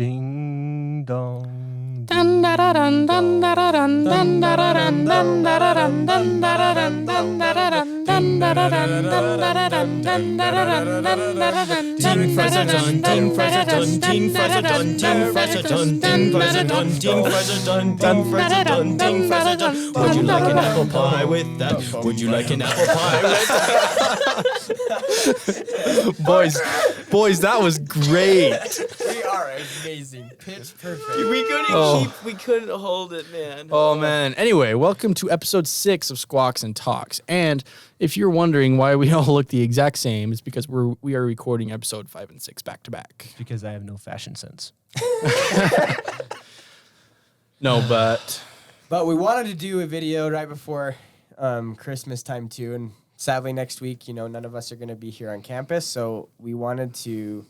Ding dong. Dun da da dun dun da da dun dun da da dun dun da da dun dun da da dun dun da da dun dun da da dun dun da da dun dun da da dun dun da da dun Ding fresh a dun, ding fresh a dun, ding fresh a dun, ding fresh a dun, ding fresh a dun, ding fresh a dun, ding fresh a dun, ding fresh a dun. Would you like an apple pie with that? Would you like an apple pie with that? Boys, that was great. We are amazing. Pitch perfect. We couldn't hold it, man. Oh man. Anyway, welcome to episode 6 of Squawks and Talks. And if you're wondering why we all look the exact same, it's because we are recording episode 5 and 6 back to back. Because I have no fashion sense. No, but we wanted to do a video right before Christmas time too, and sadly next week, none of us are going to be here on campus, so we wanted to,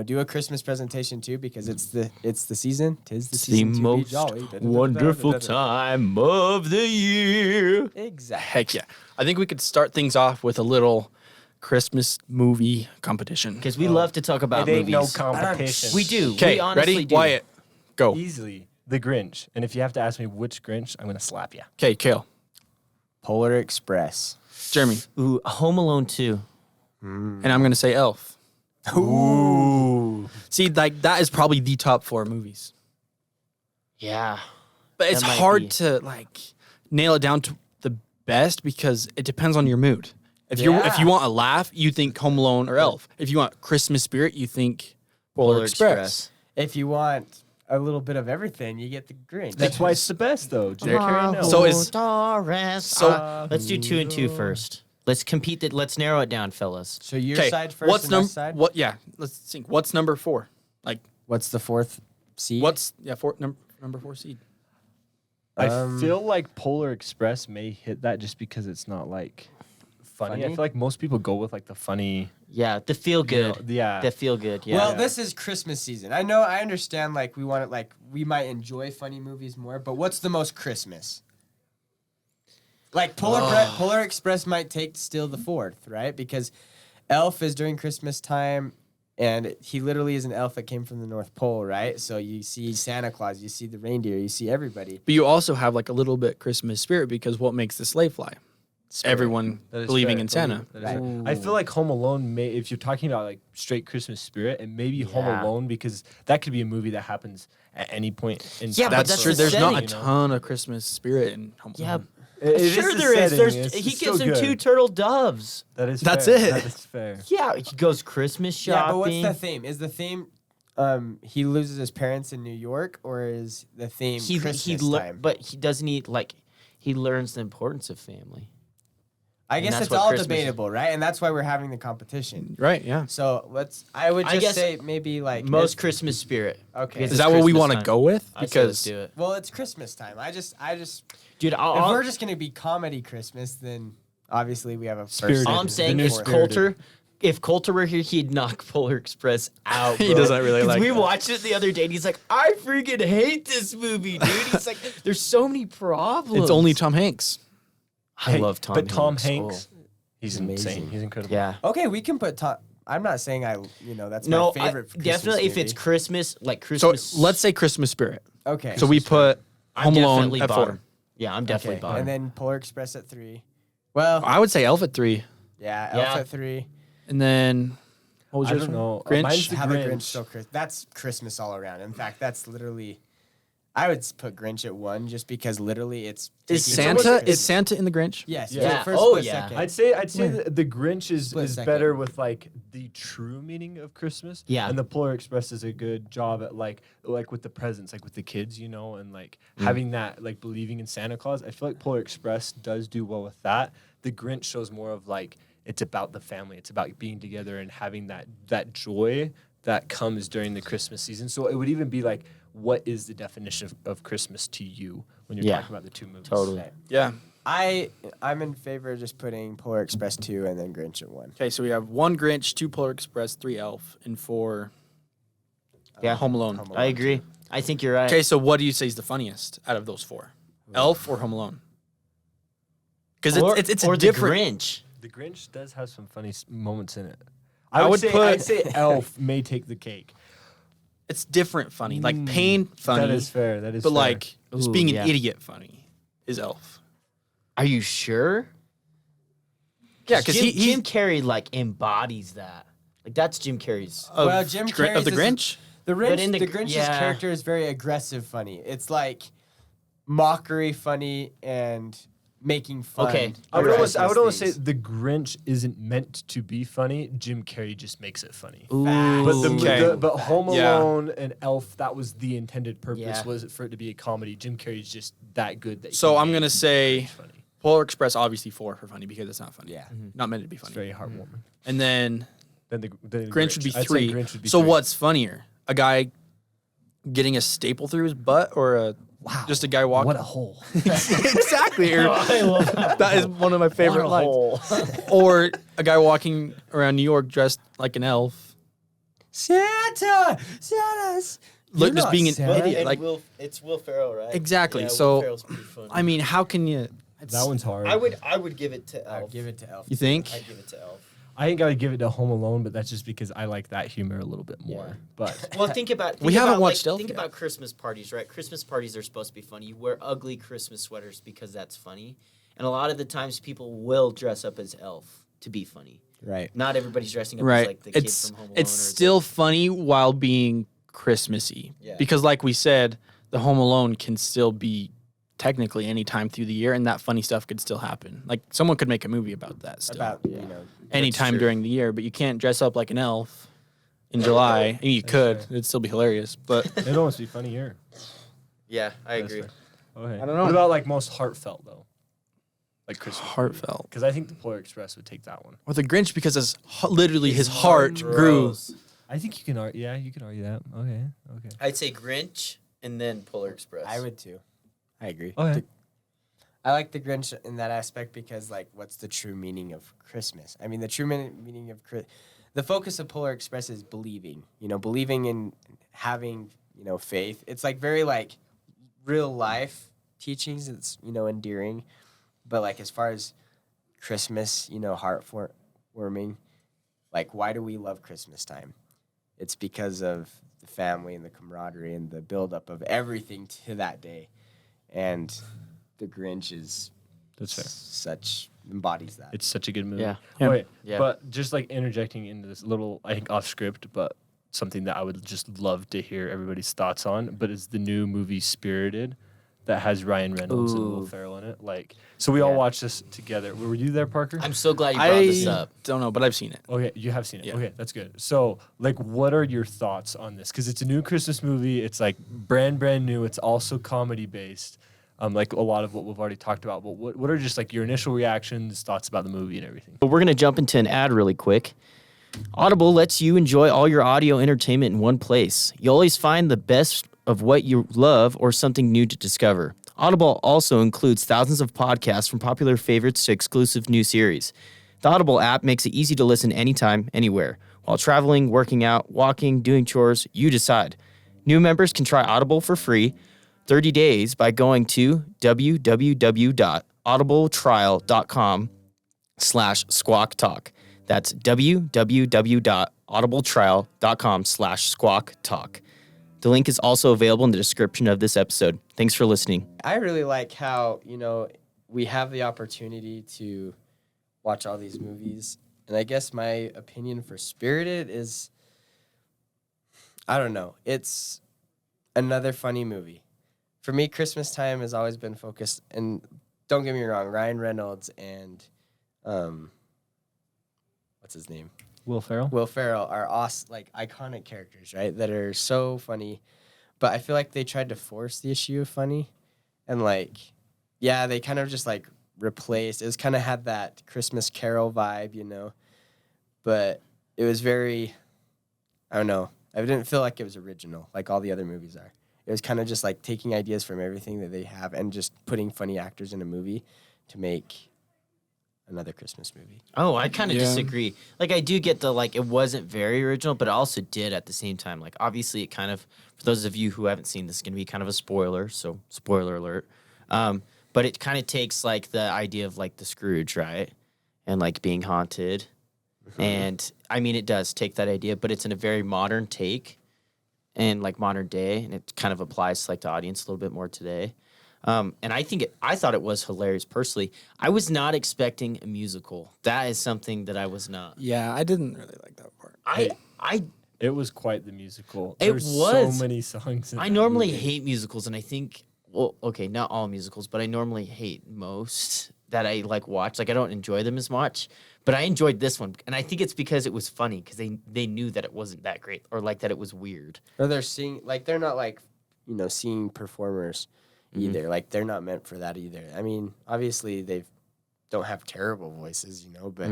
do a Christmas presentation too because it's the season. Tis the season to most be jolly. wonderful time of the year. Exactly. heck yeah. I think we could start things off with a little Christmas movie competition. Because we love to talk about It ain't movies. no competition. We do. Okay, We honestly ready? do. Wyatt, go. Easily. The Grinch. And if you have to ask me which Grinch, I'm going to slap you. Okay, Kale. Polar Express. Jeremy. Ooh, Home Alone 2. And I'm going to say Elf. Ooh. See, like, that is probably the top 4 movies. Yeah. But it's That might hard be. to, nail it down to the best because it depends on your mood. If you want a laugh, you think Home Alone or Elf. If you want Christmas spirit, you think Polar Express. If you want a little bit of everything, you get the Grinch. That's why it's the best, though. So is- Let's do 2 and 2 first. Let's compete. Let's narrow it down, fellas. So your Okay, side first what's and my side? What? Yeah, let's think. What's number 4? Like, What's the fourth seed? number 4 seed? I feel like Polar Express may hit that just because it's not, funny. I feel like most people go with, the funny... Yeah, the feel good. yeah. The feel good. Yeah. Well, this is Christmas season. I understand, we want it, we might enjoy funny movies more, but what's the most Christmas? Polar Express might take still the 4th, right? Because Elf is during Christmas time, and he literally is an elf that came from the North Pole, right? So you see Santa Claus, you see the reindeer, you see everybody. But you also have a little bit Christmas spirit because what makes the sleigh fly? Everyone That is believing fair. in Santa. That is fair. I feel like Home Alone may, if you're talking about straight Christmas spirit, it may be Home Yeah. Alone because that could be a movie that happens at any point in Yeah, time. but That's that's true. the There's not a setting, ton of Christmas spirit in Home yeah. Alone. Sure there is. He gives him 2 turtle doves. That is That's fair. it. That is fair. Yeah, he goes Christmas shopping. Yeah, but what's the theme? Is the theme he loses his parents in New York, or is the theme Christmas time? But he doesn't he learns the importance of family. I guess that's it's what all Christmas is. debatable, right? And that's why we're having the competition. Right, yeah. So I would I just guess say maybe Most Christmas spirit. Okay. Because Is it's that what we Christmas want to time. go with? I say let's Because do it. Well, it's Christmas time. I just Dude, if we're just gonna be comedy Christmas, then obviously we have a Spirited. first. all second, I'm and saying then is fourth. Coulter. If Coulter were here, he'd knock Polar Express out. He bro. doesn't really 'Cause like we that. watched it the other day, and he's like, "I freaking hate this movie, dude." He's like, "There's so many problems." it's only Tom Hanks. I love Tom. But Tom Hanks. Hanks, Oh. he's amazing. insane. He's incredible. Yeah. Okay, we can put Tom. I'm not saying that's No, my favorite. Christmas definitely if movie. it's Christmas, So Christmas. let's say Christmas spirit. Okay. So we put I'm Home Alone definitely at bottom. 4. Yeah, I'm definitely okay. bottom. And then Polar Express at 3. Well, I would say Elf at 3. yeah, Yeah. Elf at 3. And then, what was I yours? don't know. Grinch? Mine's the How the Grinch. Grinch still that's Christmas all around. In fact, that's literally. I would put Grinch at 1 just because literally it's. Is taking Santa Christmas. is Santa in the Grinch? Yes. Yeah. First Oh, split yeah. second. I'd say the Grinch is Split second. better with the true meaning of Christmas. Yeah. And the Polar Express does a good job at like with the presents, with the kids, and having that believing in Santa Claus. I feel like Polar Express does do well with that. The Grinch shows more of it's about the family. It's about being together and having that joy that comes during the Christmas season. So it would even be what is the definition of Christmas to you when you're talking about the two movies? Totally. Yeah. I'm in favor of just putting Polar Express 2 and then Grinch at 1. Okay, so we have 1 Grinch, 2 Polar Express, 3 Elf, and 4 Yeah. Home Alone. Home Alone I agree. I think you're right. Okay, so what do you say is the funniest out of those 4? Elf or Home Alone? Because it's or a the different. Grinch. The Grinch does have some funny moments in it. I would I'd say Elf may take the cake. it's different funny. Like pain funny. That is fair. That is But fair. like just Ooh, being yeah. an idiot funny is Elf. Are you sure? Yeah, because Jim Carrey like embodies that. Like that's Jim Carrey's. Well, Jim of Carrey's the is- Grinch. The But Grinch's yeah. character is very aggressive funny. It's like mockery funny and making fun. Okay. I would of almost Christmas say things. the Grinch isn't meant to be funny. Jim Carrey just makes it funny. Ooh. But Okay. but Home Yeah. Alone and Elf, that was the intended purpose. Yeah. Was it for it to be a comedy? Jim Carrey's just that good that. he So can I'm make gonna say Grinch funny. Polar Express obviously 4 for funny because it's not funny. Yeah. Not meant to be It's funny. very heartwarming. And then Then the Grinch would be I'd say 3. Grinch would be So 3. what's funnier? A guy getting a staple through his butt or just a guy walking? What a hole! Exactly. Or- I love that. that is one of my favorite lines. Or a guy walking around New York dressed like an elf. Santa's. Look, You're just not being an Santa. idiot. Like it's Will Ferrell, right? Exactly, Yeah, so- Will Ferrell's pretty funny. I mean, how can you? That one's hard. I would give it to I'll Elf. give it to Elf. You think? I'd give it to Elf. I ain't gotta give it to Home Alone, but that's just because I like that humor a little bit more. Yeah. But Well, think about We haven't about, watched Elf Think yet. about Christmas parties, right? Christmas parties are supposed to be funny. You wear ugly Christmas sweaters because that's funny, and a lot of the times people will dress up as Elf to be funny. Right. Not everybody's dressing up Right. as like the kid It's from Home Alone. it's or the- still funny while being Christmassy. Yeah. Because like we said, the Home Alone can still be technically any time through the year, and that funny stuff could still happen. Like someone could make a movie about that still. About, you know. Anytime true. during the year, but you can't dress up like an elf in July. I mean, you could. fair. It'd still be hilarious, but it'd almost be funnier. Yeah, I That's agree. fair. Okay. I don't know. What about like most heartfelt though? Like Christmas. heartfelt. Because I think the Polar Express would take that one. Or the Grinch because literally his heart grew. Gross. I think you can argue. Yeah, you can argue that. Okay. Okay. I'd say Grinch and then Polar Express. I would too. I agree. Okay. I like the Grinch in that aspect because, like, what's the true meaning of Christmas? I mean, the true meaning of the focus of Polar Express is believing. You know, believing in having, you know, faith. It's like very like real life teachings. It's, you know, endearing, but like as far as Christmas, you know, heartwarming. Like, why do we love Christmas time? It's because of the family and the camaraderie and the buildup of everything to that day, and the Grinch is That's fair. such embodies that. It's such a good movie. Yeah. Yeah. Okay, Yeah. but just like interjecting into this little, I think off script, but something that I would just love to hear everybody's thoughts on. But it's the new movie Spirited that has Ryan Reynolds and Will Ooh. Ferrell in it. Like, so we all Yeah. watched this together. Were you there, Parker? I'm so glad you brought this I up. don't know, but I've seen it. Okay, you have seen it. Yeah. Okay, that's good. So, like, what are your thoughts on this? Because it's a new Christmas movie. It's like brand new. It's also comedy based, like a lot of what we've already talked about. But what are just like your initial reactions, thoughts about the movie, and everything? But we're going to jump into an ad really quick. Audible lets you enjoy all your audio entertainment in one place. You always find the best of what you love or something new to discover. Audible also includes thousands of podcasts from popular favorites to exclusive new series. The Audible app makes it easy to listen anytime, anywhere. While traveling, working out, walking, doing chores, you decide. New members can try Audible for free 30 days by going to www.audibletrial.com/squawktalk. That's www.audibletrial.com/squawktalk. The link is also available in the description of this episode. Thanks for listening. I really like how, you know, we have the opportunity to watch all these movies. And I guess my opinion for Spirited is, I don't know, it's another funny movie. For me, Christmas time has always been focused, and don't get me wrong, Ryan Reynolds and, what's his name? Will Ferrell. Will Ferrell are awesome, like iconic characters, right? That are so funny. But I feel like they tried to force the issue of funny. And like, yeah, they kind of just like replaced. It was kind of had that Christmas Carol vibe, you know. But it was very, I don't know. I didn't feel like it was original like all the other movies are. It was kind of just like taking ideas from everything that they have and just putting funny actors in a movie to make another Christmas movie. Oh, I kind of Yeah. disagree. Like, I do get the, like, it wasn't very original, but it also did at the same time. Like, obviously, it kind of, for those of you who haven't seen this, is going to be kind of a spoiler, so spoiler alert. But it kind of takes, like, the idea of, like, the Scrooge, right? And, like, being haunted. And, I mean, it does take that idea, but it's in a very modern take. and like modern day, and it kind of applies to like the audience a little bit more today. And I thought it was hilarious personally. I was not expecting a musical. That is something that I was not. Yeah, I didn't really like that part. I It was quite the musical. It There's was. so many songs. In I that normally movie. hate musicals, and I think, well, okay, not all musicals, but I normally hate most that I like watch. Like I don't enjoy them as much, but I enjoyed this one, and I think it's because it was funny because they knew that it wasn't that great or like that it was weird. Or they're singing, like they're not like, singing performers either. Like they're not meant for that either. I mean, obviously they don't have terrible voices, but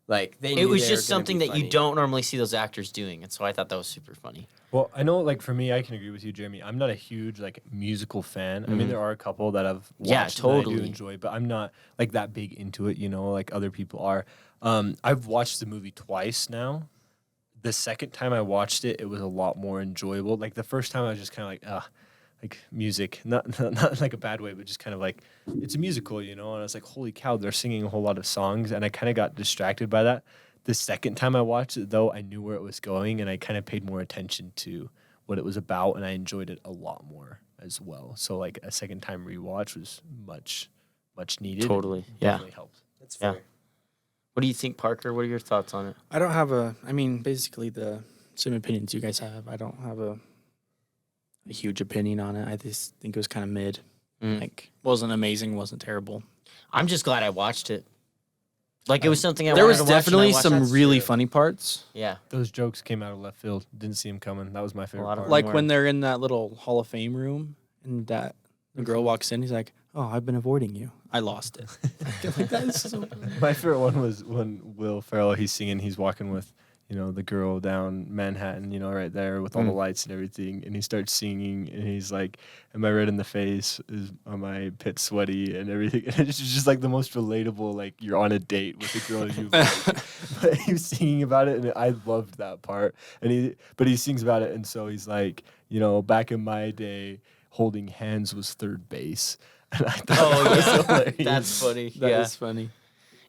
like they. It knew was they were just gonna something be that you funny. don't normally see those actors doing, and so I thought that was super funny. Well, I know, like for me, I can agree with you, Jeremy. I'm not a huge like musical fan. I mean, there are a couple that I've watched Yeah, that I totally. do enjoy, but I'm not like that big into it. Like other people are. I've watched the movie twice now. The second time I watched it, it was a lot more enjoyable. Like the first time, I was just kind of like music, not like a bad way, but just kind of like it's a musical, And I was like, holy cow, they're singing a whole lot of songs, and I kind of got distracted by that. The second time I watched it, though, I knew where it was going, and I kind of paid more attention to what it was about, and I enjoyed it a lot more as well. So, like, a second time rewatch was much needed. Totally, It yeah. definitely helped. That's Yeah. fair. What do you think, Parker? What are your thoughts on it? I don't have basically the same opinions you guys have. I don't have a huge opinion on it. I just think it was kind of mid. Like, wasn't amazing, wasn't terrible. I'm just glad I watched it. Like it was something I There wanted was to watch, and I definitely watched some it. really funny parts. Yeah. Those jokes came out of left field. Didn't see them coming. That was my favorite lot of part. Like More. when they're in that little Hall of Fame room and that the girl walks in, he's like, "Oh, I've been avoiding you. I lost it." Like, that is so My favorite one was when Will Ferrell, he's singing, he's walking with, the girl down Manhattan, right there with all the lights and everything. And he starts singing and he's like, am I red in the face? Am I pit sweaty and everything? And it's just like the most relatable, like you're on a date with a girl you like. But he was singing about it and I loved that part. But he sings about it. And so he's like, back in my day, holding hands was third base. And I thought that was hilarious. That's funny. That yeah. is funny.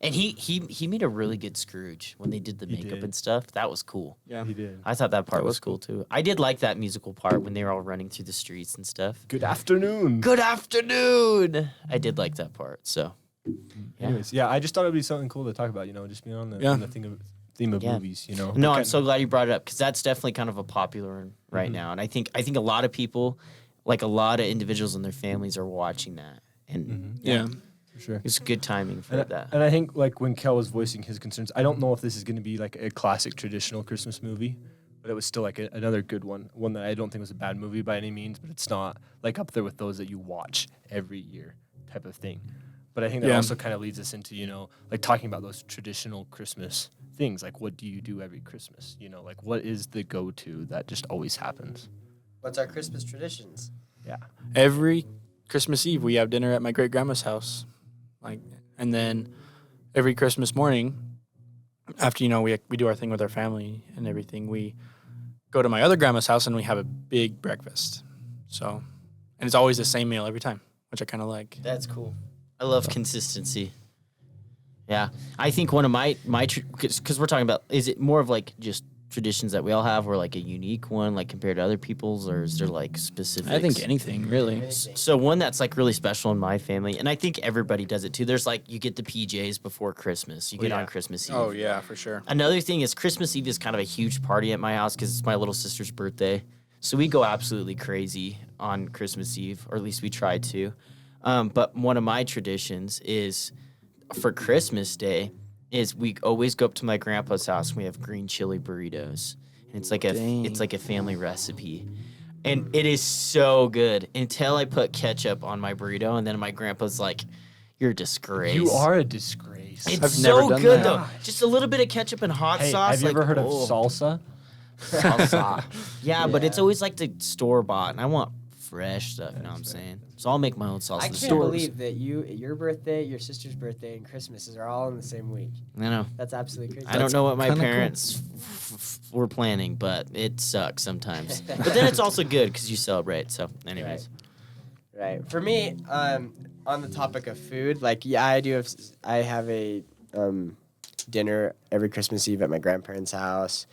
And he made a really good Scrooge when they did the makeup did. and stuff. That was cool. Yeah. He did. I thought that part That was was cool too. I did like that musical part when they were all running through the streets and stuff. Good afternoon. Good afternoon. I did like that part. So yeah. Anyways, yeah, I just thought it'd be something cool to talk about, just being on the, Yeah. on the theme of Yeah. movies, No, I'm so glad you brought it up because that's definitely kind of a popular one right now. And I think a lot of people, like a lot of individuals and their families, are watching that. And Yeah. For sure. it's good timing for that. And I think like when Kel was voicing his concerns, I don't know if this is going to be like a classic traditional Christmas movie, but it was still like another good one that I don't think was a bad movie by any means, but it's not like up there with those that you watch every year type of thing. But I think that Yeah. also kind of leads us into, like talking about those traditional Christmas things. Like what do you do every Christmas? Like what is the go-to that just always happens? What's our Christmas traditions? Yeah. Every Christmas Eve, we have dinner at my great grandma's house. And then every Christmas morning, after we do our thing with our family and everything, we go to my other grandma's house and we have a big breakfast. So, and it's always the same meal every time, which I kind of like. That's cool. I love consistency. Yeah, I think one of my because we're talking about, is it more of like just traditions that we all have, or like a unique one, like compared to other people's, or is there like specifics? I think anything really. So one that's like really special in my family, and I think everybody does it too. There's like you get the PJs before Christmas, you get on Christmas Eve. Oh yeah, for sure. Another thing is Christmas Eve is kind of a huge party at my house because it's my little sister's birthday. So we go absolutely crazy on Christmas Eve, or at least we try to. But one of my traditions is for Christmas Day is we always go up to my grandpa's house and we have green chili burritos. And it's like a family recipe. And it is so good until I put ketchup on my burrito, and then my grandpa's like, "You're a disgrace." You are a disgrace. It's I've so never done good that. though. Just a little bit of ketchup and hot Hey, sauce. have you like, ever heard of oh. salsa? Salsa. Yeah, but it's always like the store bought, and I want fresh stuff. You know what I'm saying? So I'll make my own salsa. I in the can't stores. believe that your birthday, your sister's birthday, and Christmas are all in the same week. I know. That's absolutely crazy. I don't know what my kinda cool. parents were planning, but it sucks sometimes. But then it's also good because you celebrate. So, anyways. Right. For me, on the topic of food, like I have a dinner every Christmas Eve at my grandparents' house.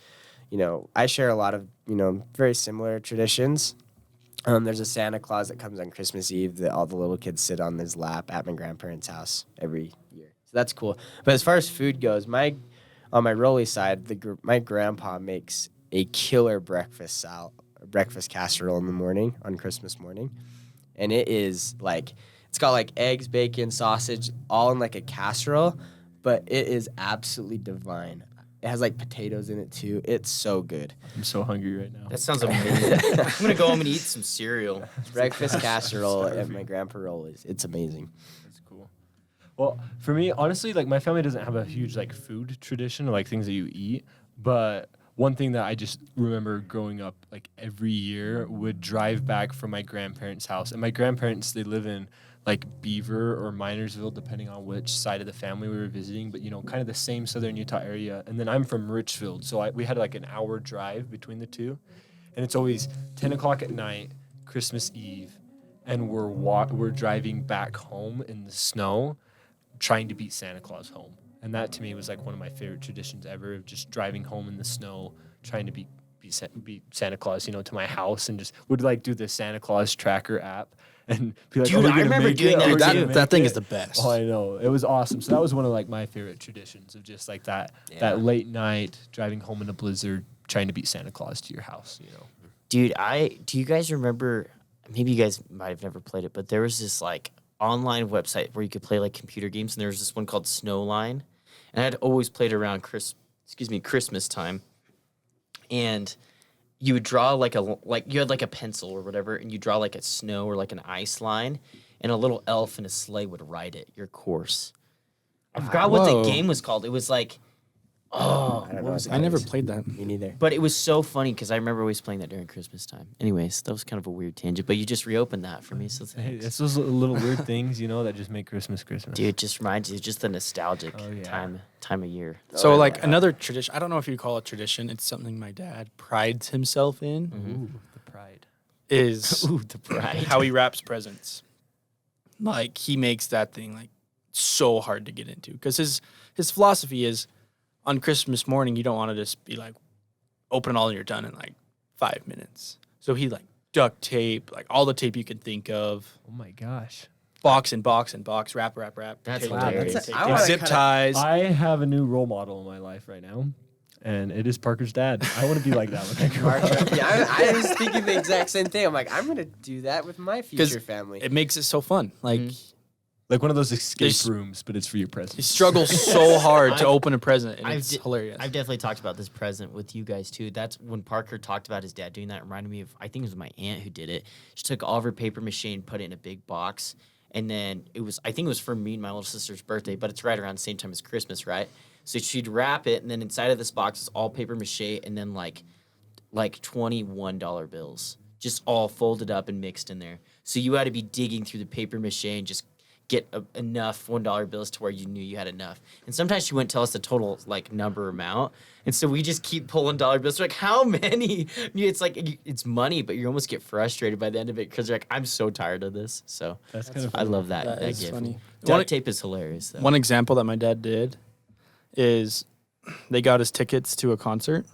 I share a lot of, very similar traditions. There's a Santa Claus that comes on Christmas Eve that all the little kids sit on his lap at my grandparents' house every year. So that's cool. But as far as food goes, on my Rolly side, my grandpa makes a killer breakfast casserole in the morning on Christmas morning. And it is it's got eggs, bacon, sausage, all in a casserole, but it is absolutely divine. It has potatoes in it too. It's so good. I'm so hungry right now. That sounds amazing. I'm gonna go home and eat some cereal. Breakfast casserole at my grandpa Rolly's. It's amazing. That's cool. Well, for me, honestly, my family doesn't have a huge food tradition or things that you eat, but one thing that I just remember growing up, every year, would drive back from my grandparents' house. And my grandparents, they live in Beaver or Minersville, depending on which side of the family we were visiting, but kind of the same southern Utah area. And then I'm from Richfield, so we had an hour drive between the two. And it's always 10 o'clock at night, Christmas Eve, and we're driving back home in the snow, trying to beat Santa Claus home. And that to me was one of my favorite traditions ever, of just driving home in the snow, trying to beat Santa Claus, to my house, and just would do the Santa Claus tracker app and be like, Dude, I remember doing that. Dude, that thing is the best. Oh, I know. It was awesome. So that was one of my favorite traditions, of just that late night driving home in a blizzard, trying to beat Santa Claus to your house, Dude, do you guys remember, maybe you guys might have never played it, but there was this online website where you could play like you there was this one called Snowline, and I'd always played around Christmas time, and you would draw you had a pencil or whatever, and you draw a snow or an ice line, and a little elf in a sleigh would ride it, your course. I forgot what the game was called. It was I don't know. I never played that. Me neither. but it was so funny because I remember always playing that during Christmas time. Anyways, that was kind of a weird tangent, but you just reopened that for me, so Hey, thanks. it's those little weird things, that just make Christmas Christmas. Dude, it just reminds you, just the nostalgic Oh, yeah. time of year. So another tradition, I don't know if you call it tradition, it's something my dad prides himself in, Ooh, the pride. is Ooh, the pride. how he wraps presents. He makes that thing so hard to get into, because his philosophy is, on Christmas morning, you don't want to just be open all and you're done in 5 minutes. So he duct tape, all the tape you can think of, Oh my gosh. box, wrap. That's tape, hilarious. tape, I tape, wanna zip kinda- ties. I have a new role model in my life right now, and it is Parker's dad. I want to be like that when I grow up. Yeah, I was thinking the exact same thing. I'm I'm going to do that with my future family. It makes it so fun. Like one of those escape There's- rooms, but it's for your He presents. struggles so hard to open a present, and I've it's di- hilarious. I've definitely talked about this present with you guys too. That's when Parker talked about his dad doing that. It reminded me of, I think it was my aunt who did it. She took all of her paper mache and put it in a big box, and then I think it was for me and my little sister's birthday, but it's right around the same time as Christmas, right? So she'd wrap it, and then inside of this box is all paper mache, and then like $21 bills, just all folded up and mixed in there. So you had to be digging through the paper mache and just get enough $1 bills to where you knew you had enough. And sometimes she wouldn't tell us the total number amount, and so we just keep pulling dollar bills. We're how many? It's it's money, but you almost get frustrated by the end of it because you're I'm so tired of this. So That's kind of I love that. That That is gift. funny. Duct tape is hilarious. Though. One example that my dad did is they got us tickets to a concert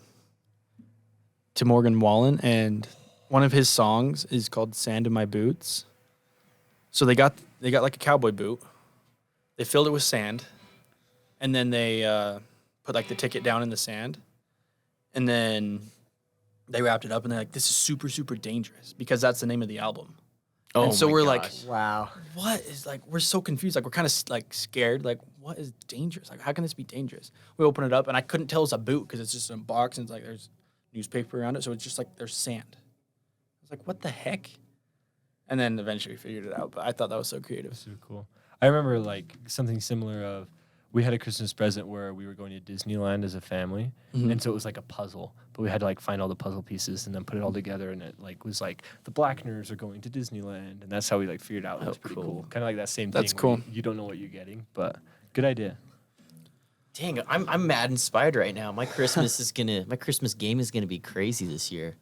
to Morgan Wallen, and one of his songs is called "Sand in My Boots." So they got a cowboy boot. They filled it with sand, and then they put the ticket down in the sand, and then they wrapped it up, and they're like, "This is super, super dangerous," because that's the name of the album. Oh and so my we're gosh. Wow. what is we're so confused, we're kind of scared, what is dangerous, how can this be dangerous? We open it up, and I couldn't tell it's a boot because it's just a box, and it's there's newspaper around it, so it's just there's sand. I was what the heck? And then eventually we figured it out, but I thought that was so creative. super cool. I remember something similar of, we had a Christmas present where we were going to Disneyland as a family, and so it was a puzzle, but we had to find all the puzzle pieces and then put it all together, and it was the Blackners are going to Disneyland, and that's how we figured out. It was pretty cool. Kind of that same That's thing. Where cool. You don't know what you're getting, but good idea. Dang, I'm mad inspired right now. My Christmas game is gonna be crazy this year.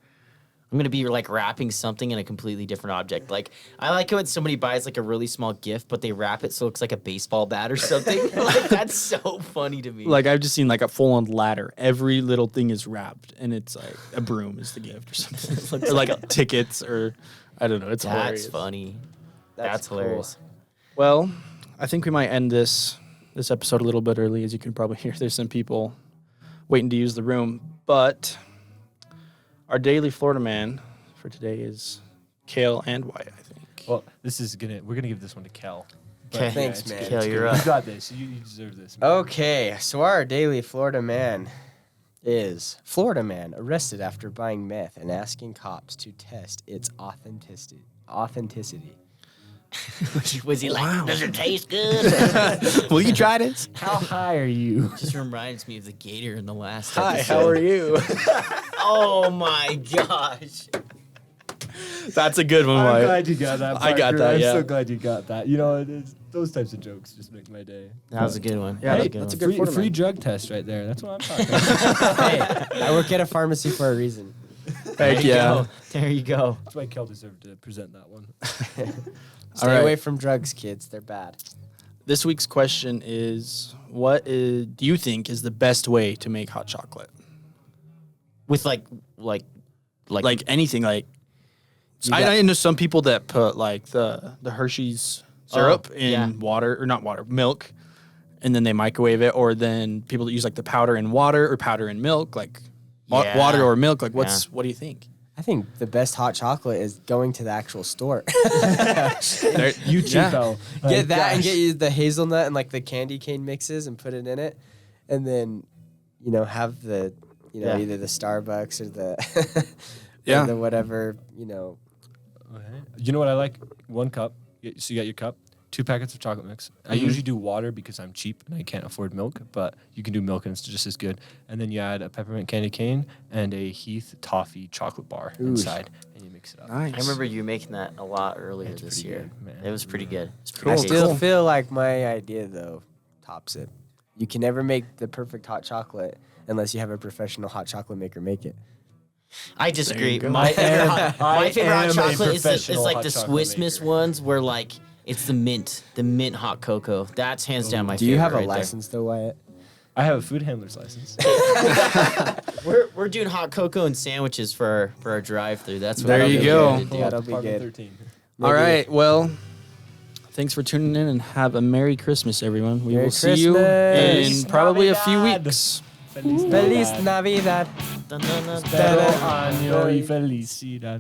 I'm gonna be like wrapping something in a completely different object. Like I like it when somebody buys like a really small gift, but they wrap it so it looks like a baseball bat or something. Like that's so funny to me. Like I've just seen like a full-on ladder. Every little thing is wrapped, and it's like a broom is the gift or something, or like tickets, or I don't know. It's that's hilarious. funny. That's cool. hilarious. Well, I think we might end this episode a little bit early, as you can probably hear. There's some people waiting to use the room, but our daily Florida man for today is Kale and Wyatt, I think. Well, we're gonna give this one to Kel. But Okay, Thanks, it's man. good, Kel, it's you're good. up. You got this. You deserve this. Man. Okay, so our daily Florida man is Florida man arrested after buying meth and asking cops to test its authenticity. Was he like, does it taste good? Will you try this? How high are you? Just reminds me of the gator in the last Hi, episode. how are you? Oh my gosh. That's a good one, I'm Wyatt. glad you got that. I got Parker. that, I'm yeah. so glad you got that. You know, those types of jokes just make my day. That was a good one. Yeah, that was Hey, a good that's one. a good Florida free man. drug test right there. That's what I'm talking about. Hey, I work at a pharmacy for a reason. Heck yeah. There you go. That's why Kel deserved to present that one. Stay right. away from drugs, kids. They're bad. This week's question is, do you think is the best way to make hot chocolate? With like Anything, like You got- I know some people that put like the Hershey's syrup in yeah. water, or not water, milk, and then they microwave it, or then people that use like the powder in water or powder in milk, like Yeah. water or milk. Like what do you think? I think the best hot chocolate is going to the actual store. You cheapo. Get that and get you the hazelnut and like the candy cane mixes and put it in it, and then have the Yeah. either the Starbucks or the Yeah. or the whatever Okay. You know what I like? 1 cup. So you got your cup. 2 packets of chocolate mix. I usually do water because I'm cheap and I can't afford milk, but you can do milk and it's just as good. And then you add a peppermint candy cane and a Heath toffee chocolate bar inside, and you mix it up. Nice. I remember you making that a lot earlier It's this pretty year. good, man. It was pretty good. It's Cool. I pretty still Cool. feel like my idea though tops it. You can never make the perfect hot chocolate unless you have a professional hot chocolate maker make it. I disagree. go. My favorite am- hot, I my favorite hot am a chocolate is professional like hot the chocolate Swiss Miss maker. ones where like it's the mint hot cocoa. That's hands down my Do favorite. you have a right there. license though, Wyatt? I have a food handler's license. We're doing hot cocoa and sandwiches for our drive-through. That's what There I'm you gonna go. do to do. That'll be Apartment good. 13. All right. Well, thanks for tuning in and have a Merry Christmas, everyone. We Merry will see you Christmas. in probably a few Navidad. weeks. Feliz Feliz Navidad. Navidad. Dun, dun, dun, dun. Pero año y felicidad.